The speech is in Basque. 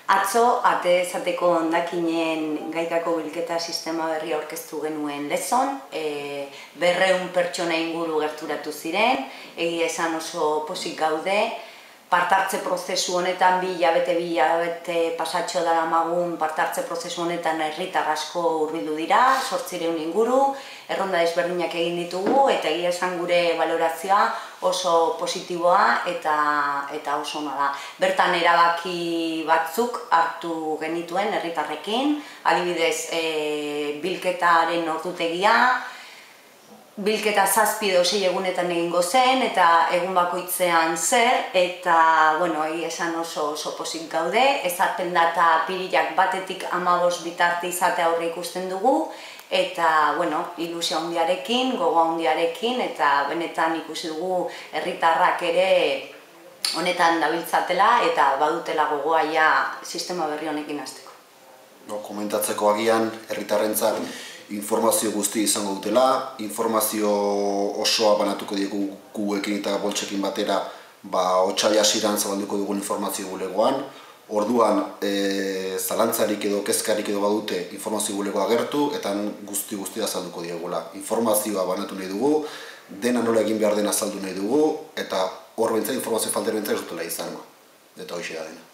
Atzo, ate esateko hondakinen gaikako bilketa sistema berri aurkeztu genuen lezon, 200 pertsona inguru gerturatu ziren, egia esan oso pozik gaude, partartze prozesu honetan bi hilabete pasatxo daramagun partartze prozesu honetan herritar asko hurbildu dira, 800 inguru, erronda desberdinak egin ditugu eta egia esan gure balorazioa oso positiboa eta oso ona da. Bertan erabaki batzuk hartu genituen herritarrekin, adibidez bilketaren ordutegia, bilketa 7 edo 6 egunetan egingo zen eta egun bakoitzean zer, eta egia esan oso pozik gaude, ezarpen data apirilak 1-tik 15 bitarte izate aurre ikusten dugu, eta ilusio handiarekin, gogo handiarekin, eta benetan ikusi dugu herritarrak ere honetan dabiltzatela eta badutela gogoa ja sistema berri honekin hasteko. Komentatzeko agian herritarrentzat informazio guzti izango dutela, informazio osoa banatuko diegu guekin eta boltsekin batera, otsaila hasieran zabalduko dugun informazio bulegoan. Orduan, zalantzarik edo kezkarik edo badute informazio bulegoa agertu, eta guzti azalduko diegula. Informazioa banatu nahi dugu, dena nola egin behar dena azaldu nahi dugu, eta hor bentzat informazio faltera bentzat ez dutela izango. Eta hoxe da dena.